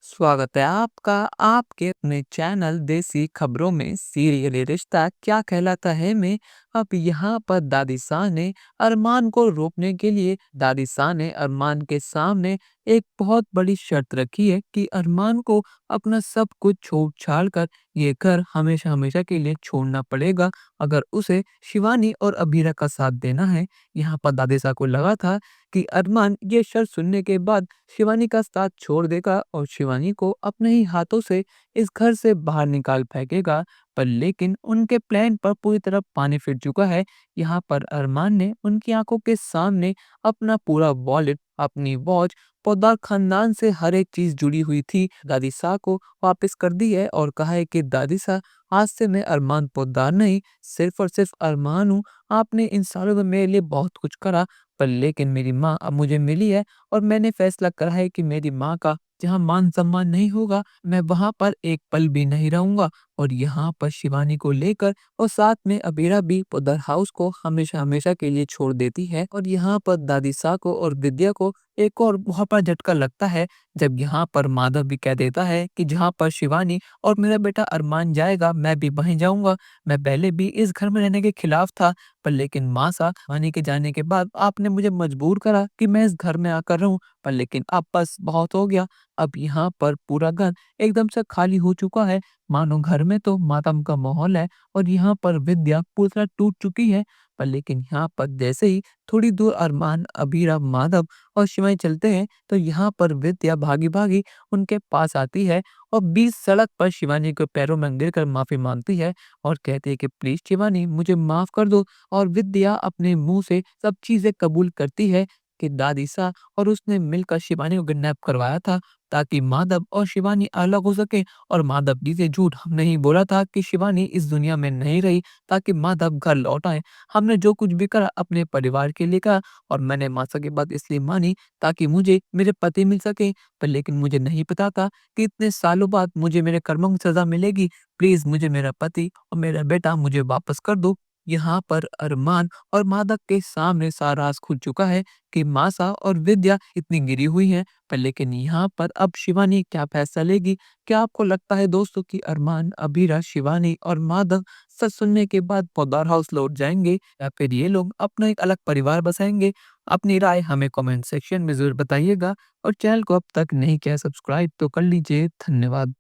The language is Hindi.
स्वागत है आपका आपके अपने चैनल देसी खबरों में सीरियल ये रिश्ता क्या कहलाता है में। अब यहाँ पर दादी शाह ने अरमान को रोकने के लिए दादी शाह ने अरमान के सामने एक बहुत बड़ी शर्त रखी है कि अरमान को अपना सब कुछ छोड़ छाड़ कर ये घर हमेशा हमेशा के लिए छोड़ना पड़ेगा अगर उसे शिवानी और अबीरा का साथ देना है। यहाँ पर दादी शाह को लगा था कि अरमान ये शर्त सुनने के बाद शिवानी का साथ छोड़ देगा और शिवानी को अपने ही हाथों से इस घर से बाहर निकाल फेंकेगा। पर लेकिन उनके प्लान पर पूरी तरह पानी फिर चुका है। यहाँ पर अरमान ने उनकी आंखों के सामने अपना पूरा वॉलेट, अपनी वॉच, पौदार खानदान से हर एक चीज जुड़ी हुई थी दादी शाह को वापस कर दी है और कहा है कि दादी शाह, आज से मैं अरमान पोद्दार नहीं, सिर्फ और सिर्फ अरमान हूँ। आपने इन सालों में मेरे लिए बहुत कुछ करा, पर लेकिन मेरी माँ अब मुझे मिली है और मैंने फैसला करा है कि मेरी माँ का जहाँ मान सम्मान नहीं होगा, मैं वहां पर एक पल भी नहीं रहूंगा। और यहाँ पर शिवानी को लेकर और साथ में अबीरा भी पोदर हाउस को हमेशा हमेशा के लिए छोड़ देती है। और यहाँ पर दादी सा को और विद्या को एक और बहुत बड़ा झटका लगता है जब यहाँ पर माधव भी कह देता है कि जहाँ पर शिवानी और मेरा बेटा अरमान जाएगा मैं भी वहीं जाऊंगा। मैं पहले भी इस घर में रहने के खिलाफ था, पर लेकिन माँ सा शिवानी के जाने के बाद आपने मुझे मजबूर करा कि मैं इस घर में आकर रहूं, पर लेकिन अब बस बहुत हो गया। अब यहाँ पर पूरा घर एकदम से खाली हो चुका है, मानो घर में तो मातम का माहौल है और यहाँ पर विद्या पूरी तरह टूट चुकी है। पर लेकिन यहाँ पर जैसे ही थोड़ी दूर अरमान, अबीरा, माधव और शिवानी चलते हैं तो यहाँ पर विद्या भागी भागी उनके पास आती है और बीच सड़क पर शिवानी के पैरों में गिरकर माफी मांगती है और कहती है कि प्लीज शिवानी मुझे माफ कर दो। और विद्या अपने मुंह से सब चीजें कबूल करती है कि दादी सा और उसने मिलकर शिवानी को किडनैप करवाया था ताकि माधव और शिवानी अलग हो सके। और माधव जी से झूठ हमने ही बोला था कि शिवानी इस दुनिया में नहीं रही ताकि माधव घर लौट आए। हमने जो कुछ भी करा अपने परिवार के लिए करा और मैंने मासा की बात इसलिए मानी ताकि मुझे मेरे पति मिल सके। पर लेकिन मुझे नहीं पता था कि इतने सालों बाद मुझे मेरे कर्मों की सजा मिलेगी। प्लीज मुझे मेरा पति और मेरा बेटा मुझे वापस कर दो। यहाँ पर अरमान और माधव के सामने सारा राज खुल चुका है कि मासा और विद्या इतनी गिरी हुई हैं। पर लेकिन यहाँ पर अब शिवानी क्या फैसला लेगी? क्या आपको लगता है दोस्तों कि अरमान, अबीरा, शिवानी और माधव सच सुनने के बाद पौदार हाउस लौट जाएंगे या फिर ये लोग अपना एक अलग परिवार बसाएंगे? अपनी राय हमें कमेंट सेक्शन में जरूर बताइएगा और चैनल को अब तक नहीं किया सब्सक्राइब तो कर लीजिए। धन्यवाद।